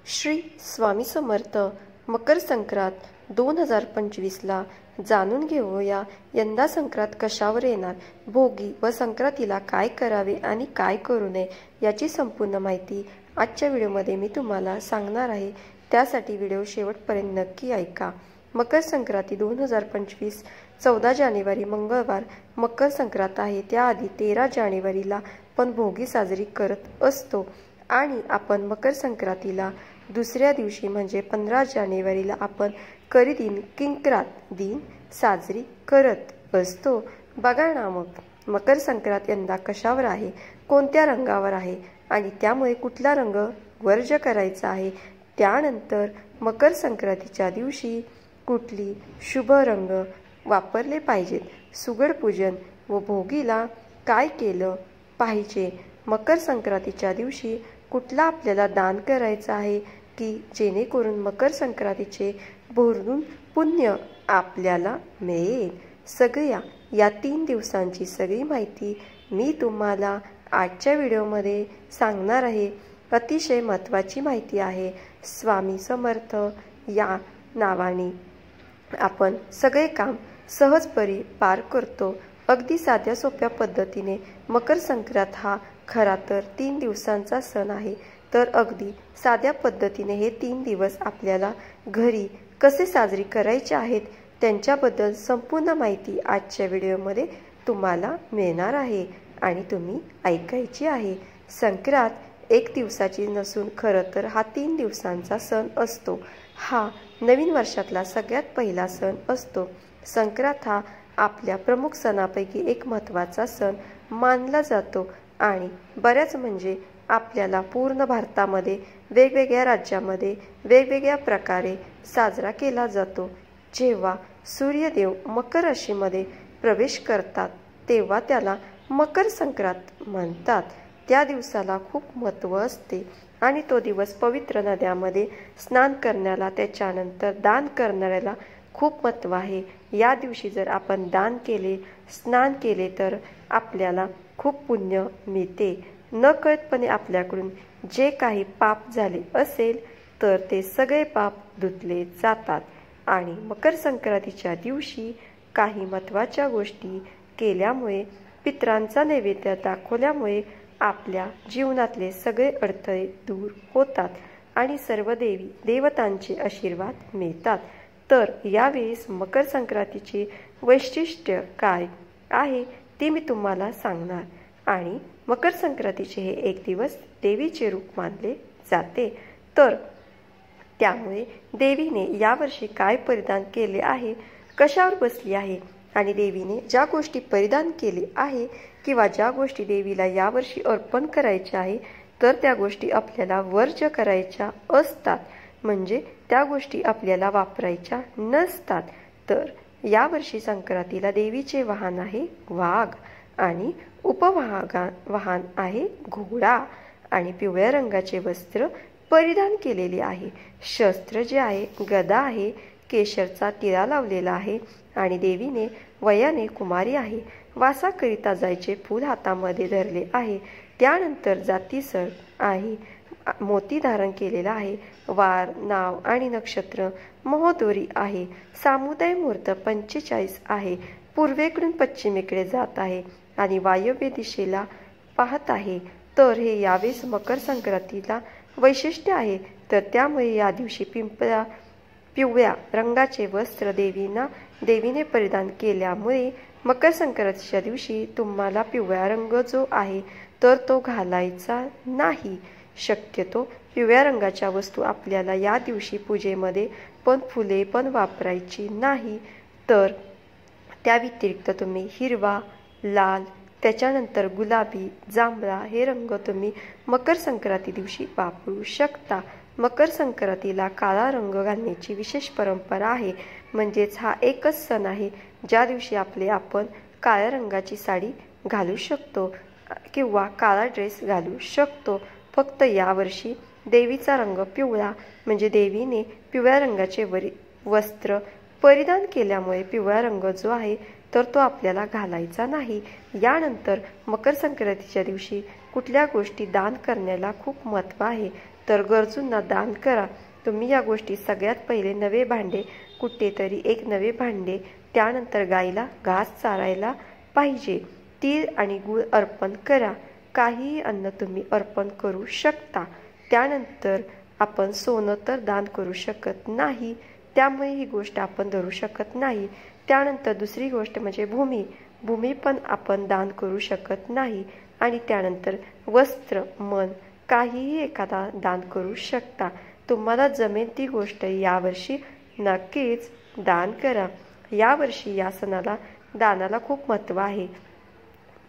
श्री स्वामी समर्थ मकर संक्रांत 2025ला जाणून घेऊया यंदा संक्रांत कशावर येणार, भोगी व संक्रांतीला काय करावे आणि काय करू नये याची संपूर्ण माहिती आजच्या व्हिडिओमध्ये मी तुम्हाला सांगणार आहे। त्यासाठी व्हिडिओ शेवटपर्यंत नक्की ऐका। मकर संक्रांती 2025 14 जानेवारी मंगळवार मकर संक्रांत आहे। त्याआधी 13 जानेवारीला पण भोगी साजरी करत असतो आणि आपण मकर संक्रांतीला दुसऱ्या दिवशी म्हणजे 15 जानेवारीला आपण करी किंक्रात दिन साजरी करत असतो। बघा ना मग मकर संक्रांत यंदा कशावर आहे, कोणत्या रंगावर आहे आणि त्यामुळे कुठला रंग वर्ज करायचा आहे। त्यानंतर मकर संक्रांतीच्या दिवशी कुठली शुभ रंग वापरले पाहिजेत, सुगड पूजन व भोगीला काय केलं पाहिजे, मकर संक्रांतीच्या दिवशी कुठला आपल्याला दान करायचं आहे की जेणेकरून मकर संक्रांतीचे भरपूर पुण्य आपल्याला मिळेल। सगळ्या या 3 दिवसांची सगळी माहिती मी तुम्हाला आजच्या व्हिडिओमध्ये सांगणार आहे। अतिशय महत्त्वाची माहिती आहे। स्वामी समर्थ या नावाने आपण सगळे काम सहजपणे पार करतो। अगदी साध्या सोप्या पद्धतीने मकर संक्रांत हा खरा तर 3 दिवसांचा सण आहे। तर अगदी साध्या पद्धतीने हे 3 दिवस आपल्याला घरी कसे साजरी करायचे आहेत त्यांच्याबद्दल संपूर्ण माहिती आजच्या व्हिडिओमध्ये तुम्हाला मिळणार आहे आणि तुम्ही ऐकायची आहे। संक्रांत 1 दिवसाची नसून खरं तर हा 3 दिवसांचा सण असतो। हा नवीन वर्षातला सगळ्यात पहिला सण असतो। संक्रांत हा आपल्या प्रमुख सणापैकी एक महत्त्वाचा सण मानला जातो आणि बऱ्याच म्हणजे आपल्याला पूर्ण भारतामध्ये वेगवेगळ्या राज्यामध्ये वेगवेगळ्या प्रकारे साजरा केला जातो। जेव्हा सूर्यदेव मकर राशीमध्ये प्रवेश करतात तेव्हा त्याला मकर संक्रांत म्हणतात। त्या दिवसाला खूप महत्त्व असते आणि तो दिवस पवित्र नद्यामध्ये स्नान करण्याला त्याच्यानंतर दान करणाऱ्याला खूप महत्त्व आहे। या दिवशी जर आपण दान केले, स्नान केले तर आपल्याला खूप पुण्य मिळते। नकळतपणे आपल्याकडून जे काही पाप झाले असेल तर ते सगळे पाप धुतले जातात आणि मकर संक्रांतीच्या दिवशी काही महत्त्वाच्या गोष्टी केल्यामुळे, पितरांचा नैवेद्य दाखवल्यामुळे आपल्या जीवनातले सगळे अडथळे दूर होतात आणि सर्व देवी देवतांचे आशीर्वाद मिळतात। तर यावेळेस मकर संक्रांतीचे वैशिष्ट्य काय आहे ते मी तुम्हाला सांगणार आणि मकर संक्रांतीचे हे 1 दिवस देवीचे रूप मानले जाते। तर त्यामुळे देवीने यावर्षी काय परिधान केले आहे, कशावर बसली आहे आणि देवीने ज्या गोष्टी परिधान केले आहे किंवा ज्या गोष्टी देवीला यावर्षी अर्पण करायच्या आहे तर त्या गोष्टी आपल्याला वर्ज करायच्या असतात, म्हणजे त्या गोष्टी आपल्याला वापरायच्या नसतात। तर यावर्षी संक्रांतीला देवीचे वाहन आहे वाघ आणि वाहन आहे घोडा आणि पिवळ्या रंगाचे वस्त्र परिधान केलेले आहे। शस्त्र जे आहे गदा आहे, केशरचा टिळा लावलेला आहे आणि देवीने वयाने कुमारी आहे। वासाकरिता जायचे फूल हातामध्ये धरले आहे। त्यानंतर जातीसर आहे, मोती धारण केलेला आहे, वार नाव आणि नक्षत्र महोदरी आहे। सामुदाय मुहूर्त 45 आहे, पूर्वेकडून पश्चिमेकडे जात आहे आणि वायव्य दिशेला पाहत आहे। तर हे यावेळेस मकर संक्रांतीला वैशिष्ट्य आहे। तर त्यामुळे या दिवशी पिवळ्या रंगाचे वस्त्र देवीने परिधान केल्यामुळे मकर संक्रांतीच्या दिवशी तुम्हाला पिवळा रंग जो आहे तर तो घालायचा नाही। शक्यतो पिवळ्या रंगाच्या वस्तू आपल्याला या दिवशी पूजेमध्ये पण फुले पण वापरायची नाही। तर त्या व्यतिरिक्त तुम्ही हिरवा, लाल, त्याच्यानंतर गुलाबी, जांभळा हे रंग तुम्ही मकर संक्रांती दिवशी वापरू शकता। मकर संक्रांतीला काळा रंग घालण्याची विशेष परंपरा आहे, म्हणजेच हा एकच सण आहे ज्या दिवशी आपण काळ्या रंगाची साडी घालू शकतो किंवा काळा ड्रेस घालू शकतो। फक्त यावर्षी देवीचा रंग पिवळा म्हणजे देवीने पिवळ्या रंगाचे वस्त्र परिधान केल्यामुळे पिवळा रंग जो आहे तर तो आपल्याला घालायचा नाही। यानंतर मकर संक्रांतीच्या दिवशी कुठल्या गोष्टी दान करण्याला खूप महत्त्व आहे तर गरजूंना दान करा. तुम्ही या गोष्टी सगळ्यात पहिले नवे भांडे, कुठेतरी एक नवे भांडे, त्यानंतर गाईला घास चारायला पाहिजे. तीळ आणि गूळ अर्पण करा. काहीही अन्न तुम्ही अर्पण करू शकता. त्यानंतर आपण सोनं तर दान करू शकत नाही, त्यामुळे ही गोष्ट आपण धरू शकत नाही. त्यानंतर दुसरी गोष्ट म्हणजे भूमी पण आपण दान करू शकत नाही. आणि त्यानंतर वस्त्र, मन, काहीही एखादा दान करू शकता. तुम्हाला जमेल ती गोष्ट यावर्षी नक्कीच दान करा. यावर्षी या सणाला दानाला खूप महत्त्व आहे.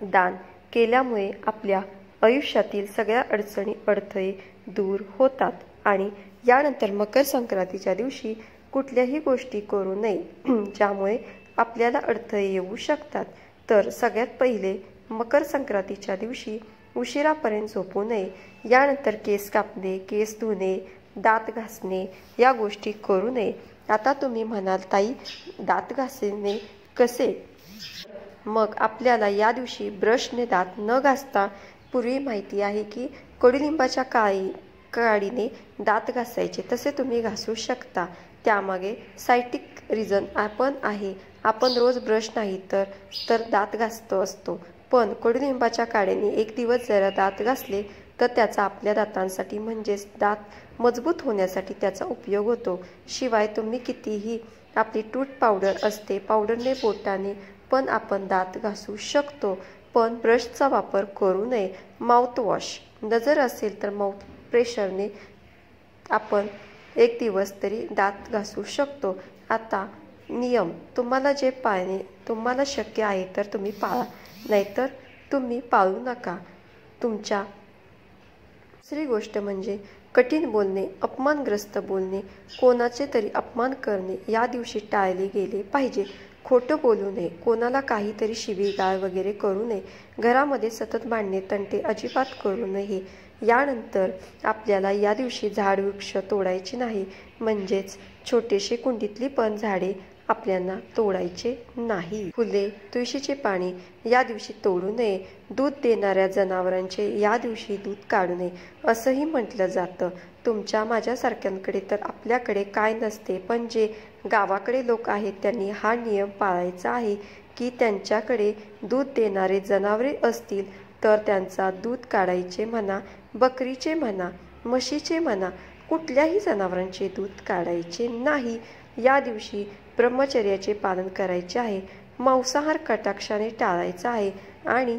दान केल्यामुळे आपल्या आयुष्यातील सगळ्या अडचणी, अडथळे दूर होतात. आणि यानंतर मकर संक्रांतीच्या दिवशी कुठल्याही गोष्टी करू नये ज्यामुळे आपल्याला अडथळे येऊ शकतात. तर सगळ्यात पहिले मकर संक्रांतीच्या दिवशी उशिरापर्यंत झोपू नये. यानंतर केस कापणे, केस धुणे, दात घासणे या गोष्टी करू नये. आता तुम्ही म्हणाल, ताई दात घासणे कसे? मग आपल्याला या दिवशी ब्रशने दात न घासता पूर्वी माहिती आहे की कडुलिंबाच्या काडीने दात घासायचे, तसे तुम्ही घासू शकता. त्यामागे सायंटिफिक रिझन पण आहे. आपण रोज ब्रश नाही तर दात घासतो असतो, पण कडुलिंबाच्या काड्याने एक दिवस जरा दात घासले तर त्याचा आपल्या दातांसाठी म्हणजेच दात मजबूत होण्यासाठी त्याचा उपयोग होतो. शिवाय तुम्ही कितीही आपली टूथ पावडर असते, पावडरने बोटाने पण आपण दात घासू शकतो, पण ब्रशचा वापर करू नये. माउथवॉश नजर असेल तर माउथ प्रेशरने आपण एक दिवस तरी दात घासू शकतो. आता नियम तुम्हाला जे पाळणे तुम्हाला शक्य आहे तर तुम्ही पाळा, नाहीतर तुम्ही पाळू नका. दुसरी गोष्ट म्हणजे कठीण बोलणे, अपमानग्रस्त बोलणे, कोणाचे तरी अपमान करणे या दिवशी टाळले गेले पाहिजे. खोटं बोलू नये, कोणाला काहीतरी शिवीगाळ वगैरे करू नये. घरामध्ये सतत भांडणे, तंटे अजिबात करू नये. यानंतर आपल्याला या दिवशी झाड वृक्ष तोडायचे नाही, म्हणजेच छोटेसे कुंडीतली पण झाडे आपल्याला तोडायचे नाही. फुले, तुळशीचे पाणी या दिवशी तोडू नये. दूध देणाऱ्या जनावरांचे या दिवशी दूध काढू नये असंही म्हटलं जातं. तुमच्या माझ्यासारख्यांकडे तर आपल्याकडे काय नसते, पण जे गावाकडे लोक आहेत त्यांनी हा नियम पाळायचा आहे की त्यांच्याकडे दूध देणारे जनावरे असतील तर त्यांचा दूध काढायचे म्हणा, बकरीचे म्हणा, म्हशीचे म्हणा, कुठल्याही जनावरांचे दूध काढायचे नाही. या दिवशी ब्रह्मचर्याचे पालन करायचे आहे. मांसाहार कटाक्षाने टाळायचा आहे. आणि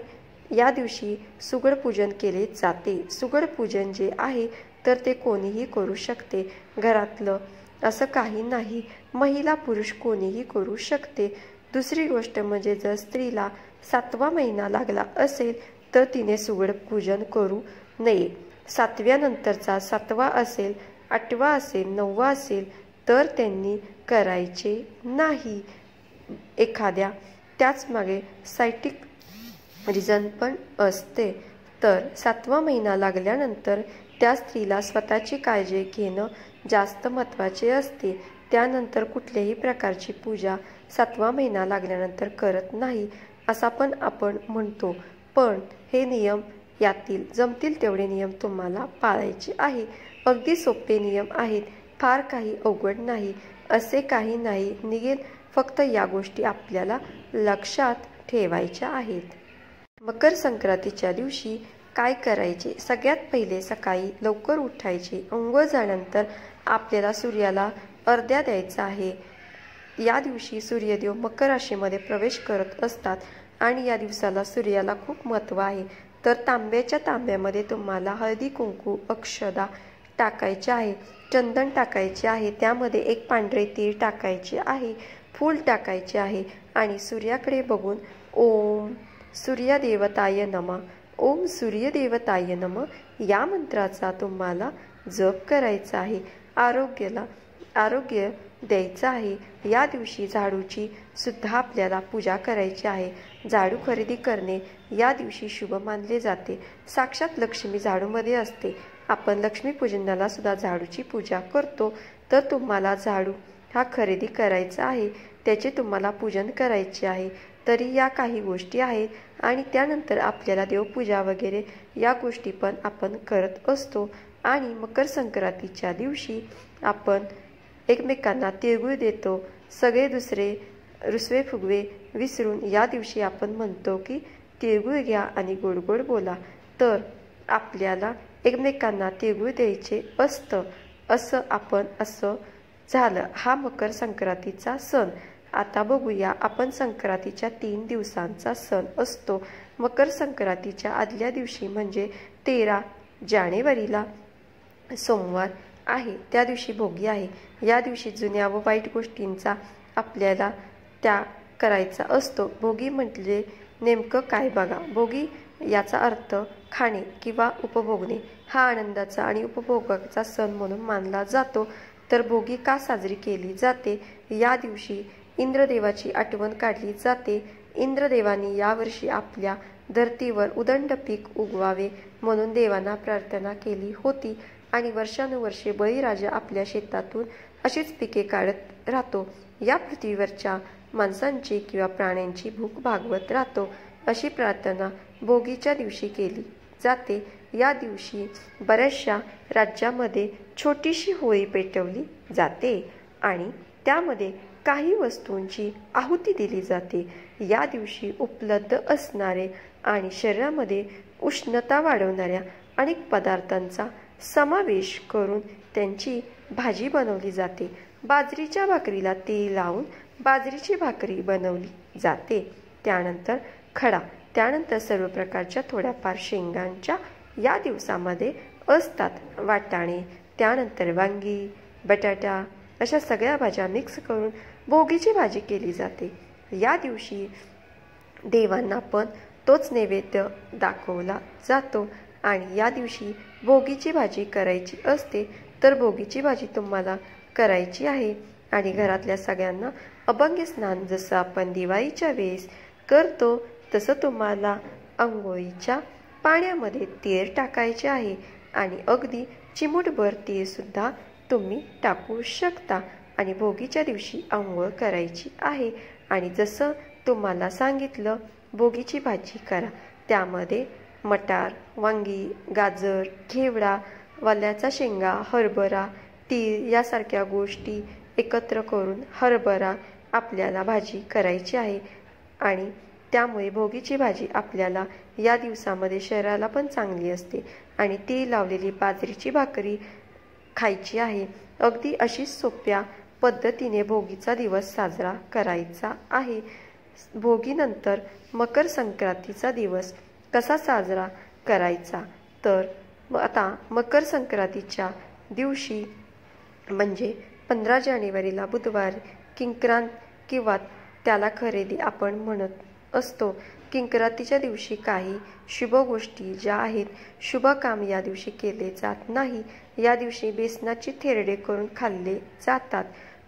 या दिवशी सुगड पूजन केले जाते. सुगड पूजन जे आहे तर ते कोणीही करू शकते. घरातलं असं काही नाही, महिला पुरुष कोणीही करू शकते. दुसरी गोष्ट म्हणजे जर स्त्रीला 7वा महिना लागला असेल तर तिने सुगड पूजन करू नये. 7व्या नंतरचा 7वा असेल, 8वा असेल, 9वा असेल तर त्यांनी करायचे नाही. एखाद्या त्याच मागे सायंटिफिक रिझन पण असते. तर 7वा महिना लागल्यानंतर त्या स्त्रीला स्वतःची काळजी घेणं जास्त महत्त्वाचे असते. त्यानंतर कुठल्याही प्रकारची पूजा 7वा महिना लागल्यानंतर करत नाही असा पण आपण म्हणतो. पण हे नियम यातील जमतील तेवढे नियम तुम्हाला पाळायचे आहे. अगदी सोपे नियम आहेत, फार काही अवघड नाही. असे काही नाही निघेल, फक्त या गोष्टी आपल्याला लक्षात ठेवायच्या आहेत. मकर संक्रांतीच्या दिवशी काय करायचे? सगळ्यात पहिले सकाळी लवकर उठायचे. अंघोळ झाल्यानंतर आपल्याला सूर्याला अर्घ्य द्यायचा आहे. या दिवशी सूर्यदेव मकर राशीमध्ये प्रवेश करत असतात आणि या दिवसाला सूर्याला खूप महत्त्व आहे. तर तांब्यामध्ये तुम्हाला हळदी, कुंकू, अक्षदा टाकायचे आहे, चंदन टाकायचे आहे, त्यामध्ये एक पांढरे तीळ टाकायचे आहे, फूल टाकायचे आहे आणि सूर्याकडे बघून ओम सूर्यदेवताय नमः, ओम सूर्यदेवताय नमः या मंत्राचा तुम्हाला जप करायचा आहे. आरोग्य द्यायचं आहे. या दिवशी झाडूची सुद्धा आपल्याला पूजा करायची आहे. झाडू खरेदी करणे या दिवशी शुभ मानले जाते. साक्षात लक्ष्मी झाडूमध्ये असते. आपण लक्ष्मीपूजनाला सुद्धा झाडूची पूजा करतो. तर तुम्हाला झाडू हा खरेदी करायचा आहे, त्याचे तुम्हाला पूजन करायचे आहे. तरी या काही गोष्टी आहेत आणि त्यानंतर आपल्याला देवपूजा वगैरे या गोष्टी पण आपण करत असतो. आणि मकर संक्रांतीच्या दिवशी आपण एकमेकांना तिळगुळ देतो. सगळे दुसरे रुसवे फुगवे विसरून या दिवशी आपण म्हणतो की तिळगुळ घ्या आणि गोड गोड बोला. तर आपल्याला एकमेकांना तिळगुळ द्यायचे असतं. असं झालं हा मकर संक्रांतीचा सण. आता बघूया आपण संक्रांतीच्या 3 दिवसांचा सण असतो. मकर संक्रांतीच्या आदल्या दिवशी म्हणजे 13 जानेवारीला सोमवार आहे. त्या दिवशी भोगी आहे. या दिवशी जुन्या व वाईट गोष्टींचा आपल्याला त्याग करायचा असतो. भोगी म्हटले नेमकं काय बघा. भोगी याचा अर्थ खाणे किंवा उपभोगणे. हा आनंदाचा आणि उपभोगाचा सण म्हणून मानला जातो. तर भोगी का साजरी केली जाते? या दिवशी इंद्रदेवाची आठवण काढली जाते. इंद्रदेवानी यावर्षी आपल्या धर्तीवर उदंड पीक उगवावे म्हणून देवांना प्रार्थना केली होती आणि वर्षानुवर्षे बळीराजा आपल्या शेतातून अशीच पिके काढत राहतो. या पृथ्वीवरच्या माणसांची किंवा प्राण्यांची भूक भागवत राहतो. अशी प्रार्थना भोगीच्या दिवशी केली जाते. या दिवशी बऱ्याचशा राज्यामध्ये छोटीशी होळी पेटवली जाते आणि त्यामध्ये काही वस्तूंची आहुती दिली जाते. या दिवशी उपलब्ध असणारे आणि शरीरामध्ये उष्णता वाढवणाऱ्या अनेक पदार्थांचा समावेश करून त्यांची भाजी बनवली जाते. बाजरीच्या भाकरीला तेल लावून बाजरीची भाकरी बनवली जाते. त्यानंतर खडा, त्यानंतर सर्व प्रकारच्या थोड्याफार शेंगांच्या या दिवसामध्ये असतात. वाटाणे, त्यानंतर वांगी, बटाटा अशा सगळ्या भाज्या मिक्स करून भोगीची भाजी केली जाते. या दिवशी देवांना पण तोच नैवेद्य दाखवला जातो आणि या दिवशी भोगीची भाजी करायची असते. तर भोगीची भाजी तुम्हाला करायची आहे आणि घरातल्या सगळ्यांना अभंग स्नान जसं आपण दिवाळीच्या वेळेस करतो तसं तुम्हाला अंघोळीच्या पाण्यामध्ये तेल टाकायचे आहे आणि अगदी चिमूटभर तेल सुद्धा तुम्ही टाकू शकता आणि भोगीच्या दिवशी अंघोळ करायची आहे. आणि जसं तुम्हाला सांगितलं भोगीची भाजी करा. त्यामध्ये मटार, वांगी, गाजर, घेवडा, वाल्याचा शेंगा, हरभरा, तीळ यासारख्या गोष्टी एकत्र करून हरभरा आपल्याला भाजी करायची आहे आणि त्यामुळे भोगीची भाजी आपल्याला या दिवसामध्ये शरीराला पण चांगली असते आणि तीळ लावलेली बाजरीची भाकरी खायची आहे. अगदी अशीच सोप्या पद्धतीने भोगीचा दिवस साजरा करायचा आहे. भोगीनंतर मकर संक्रांतीचा दिवस कसा साजरा करायचा? तर आता मकर संक्रांतीच्या दिवशी म्हणजे 15 जानेवारीला बुधवार किंक्रांत किंवा त्याला खरेदी आपण म्हणत असतो. किंक्रांतीच्या दिवशी काही शुभ गोष्टी ज्या आहेत, शुभ काम या दिवशी केले जात नाही. या दिवशी बेसनाची थेरडे करून खाल्ले जातात.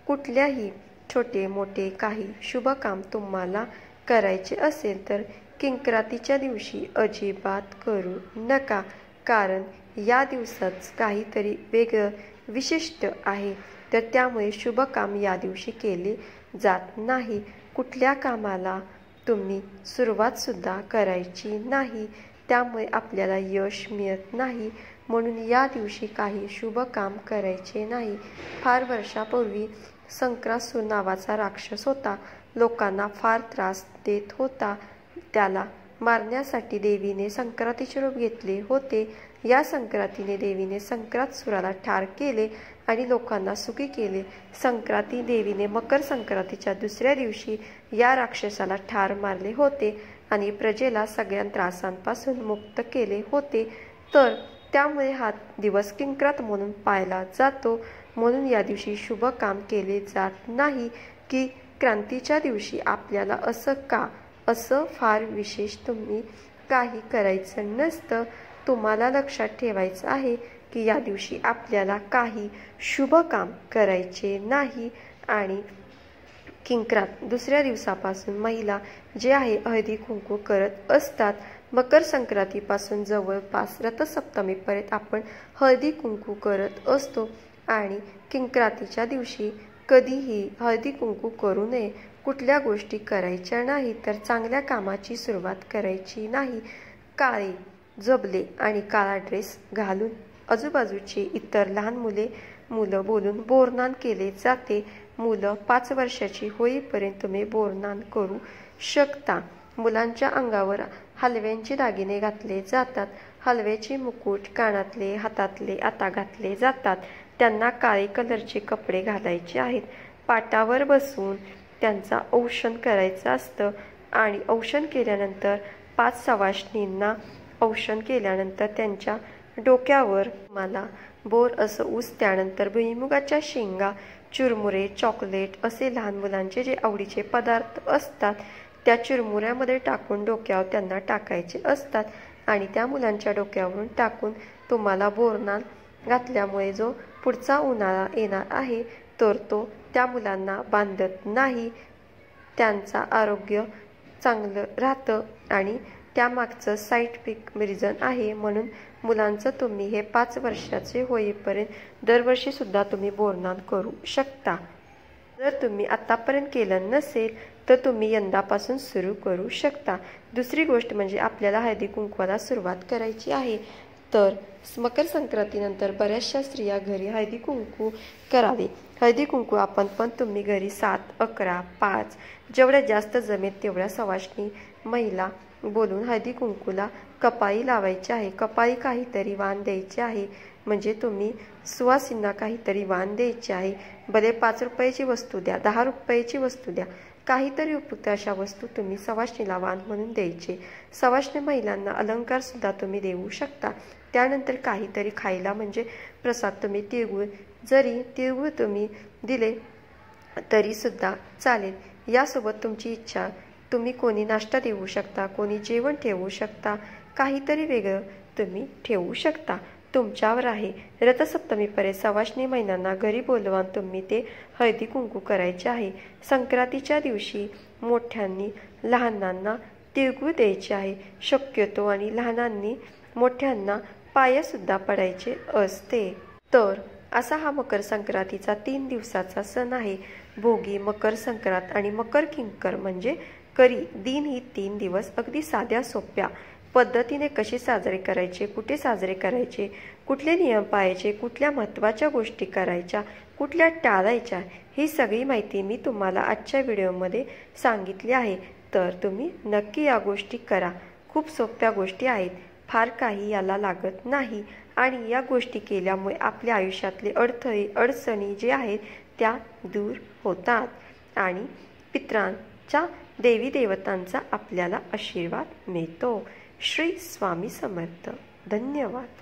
कुठल्याही छोटे मोठे काही शुभ काम तुम्हाला करायचे असेल तर किंक्रांतीच्या दिवशी अजिबात करू नका, कारण या दिवसात काहीतरी वेगळं विशिष्ट आहे. तर त्यामुळे शुभ काम या दिवशी केले जात नाही. कुठल्या कामाला तुम्ही सुरुवात सुद्धा करायची नाही, त्यामुळे आपल्याला यश मिळत नाही. म्हणून या दिवशी काही शुभ काम करायचे नाही. फार वर्षापूर्वी संक्रासूर नावाचा राक्षस होता. लोकांना फार त्रास देत होता. त्याला मारण्यासाठी देवीने संक्रांतीचे रूप घेतले होते. या संक्रांतीने देवीने संक्रांतसुराला ठार केले आणि लोकांना सुखी केले. संक्रांती देवीने मकर संक्रांतीच्या दुसऱ्या दिवशी या राक्षसाला ठार मारले होते आणि प्रजेला सगळ्या त्रासांपासून मुक्त केले होते. तर त्यामुळे हा दिवस किंक्रांत म्हणून पाळला जातो. म्हणून या दिवशी शुभ काम केले जात नाही. की क्रांतीच्या दिवशी आपल्याला असं का? असं फार विशेष तुम्ही काही करायचं नसतं. तुम्हाला लक्षात ठेवायचं आहे की या दिवशी आपल्याला काही शुभ काम करायचे नाही. आणि किंक्रांत दुसऱ्या दिवसापासून महिला जे आहे हळदी कुंकू करत असतात. मकर संक्रांतीपासून जवळपास रथसप्तमीपर्यंत आपण हळदी कुंकू करत असतो आणि किंक्रांतीच्या दिवशी कधीही हळदी कुंकू करू नये. कुठल्या गोष्टी करायच्या नाही तर चांगल्या कामाची सुरुवात करायची नाही. काळे जबले आणि काळा ड्रेस घालून आजूबाजूची इतर लहान मुलं बोलून बोरनान केले जाते। मुलं 5 वर्षाची होईपर्यंत तुम्ही बोरनान करू शकता। मुलांच्या अंगावर हलव्यांचे दागिने घातले जातात। हलव्याचे मुकुट, कानातले, हातातले आता घातले जातात। त्यांना काळे कलरचे कपडे घालायचे आहेत। पाटावर बसून त्यांचा औक्षण करायचं असतं आणि औक्षण केल्यानंतर 5 सवाष्णींना औक्षण केल्यानंतर त्यांच्या डोक्यावर मला बोर असं ऊस, त्यानंतर भुईमुगाच्या शेंगा, चुरमुरे, चॉकलेट असे लहान मुलांचे जे आवडीचे पदार्थ असतात त्या चुरमुऱ्यामध्ये टाकून डोक्यावर त्यांना टाकायचे असतात आणि त्या मुलांच्या डोक्यावरून टाकून तुम्हाला बोरनान घातल्यामुळे जो पुढचा उन्हाळा येणार आहे तर तो त्या मुलांना बांधत नाही, त्यांचा आरोग्य चांगलं राहतं आणि त्यामागचं सायंटिफिक रिझन आहे। म्हणून मुलांचं तुम्ही हे 5 वर्षाचे होईपर्यंत दरवर्षी सुद्धा तुम्ही बोरनान करू शकता। जर तुम्ही आतापर्यंत केलं नसेल तर तुम्ही यंदापासून सुरू करू शकता। दुसरी गोष्ट म्हणजे आपल्याला हळदी कुंकवाला सुरुवात करायची आहे। तर मकर संक्रांतीनंतर बऱ्याचशा स्त्रिया घरी हळदी कुंकू करावे। हळदी कुंकू पण तुम्ही घरी 7, 11, 5 जेवढ्या जास्त जमेल तेवढ्या सवाष्णी महिला बोलून हळदी कुंकूला कपाळी लावायची आहे। कपाळी काहीतरी वाण द्यायचे आहे, म्हणजे तुम्ही सुवासिनींना काहीतरी वाण द्यायचे आहे। भले 5 रुपयाची वस्तू द्या, 10 रुपयाची वस्तू द्या, काहीतरी उपयुक्त अशा वस्तू तुम्ही सवाष्णीला वाण म्हणून द्यायचे। सवाष्णी महिलांना अलंकार सुद्धा तुम्ही देऊ शकता। त्यानंतर काहीतरी खायला म्हणजे प्रसाद तुम्ही तिळगुळ, जरी तिळगुळ तुम्ही दिले तरी सुद्धा चालेल। यासोबत तुमची इच्छा तुम्ही कोणी नाश्ता देऊ शकता, कोणी जेवण ठेवू शकता, काहीतरी वेगळं तुम्ही ठेवू शकता, तुमच्यावर आहे। रथसप्तमीपर्यंत सवाष्णी महिलांना घरी बोलवून तुम्ही ते हळदी कुंकू करायचे आहे। संक्रांतीच्या दिवशी मोठ्यांनी लहानांना तिळगुळ द्यायचे आहे शक्यतो, आणि लहानांनी मोठ्यांना पायासुद्धा पडायचे असते। तर असा हा मकर संक्रांतीचा 3 दिवसाचा सण आहे। भोगी, मकर संक्रांत आणि मकर किंकर म्हणजे करी दिन ही 3 दिवस अगदी साध्या सोप्या पद्धतीने कसे साजरे करायचे, कुठे साजरे करायचे, कुठले नियम पाळायचे, कुठल्या महत्त्वाच्या गोष्टी करायच्या, कुठल्या टाळायच्या, ही सगळी माहिती मी तुम्हाला आजच्या व्हिडिओमध्ये सांगितली आहे। तर तुम्ही नक्की या गोष्टी करा। खूप सोप्या गोष्टी आहेत, फार काही याला लागत नाही आणि या गोष्टी केल्यामुळे आपल्या आयुष्यातले अडथळे, अडचणी जे आहेत त्या दूर होतात आणि पितरांच्या, देवी देवतांचा आपल्याला आशीर्वाद मिळतो। श्री स्वामी समर्थ। धन्यवाद।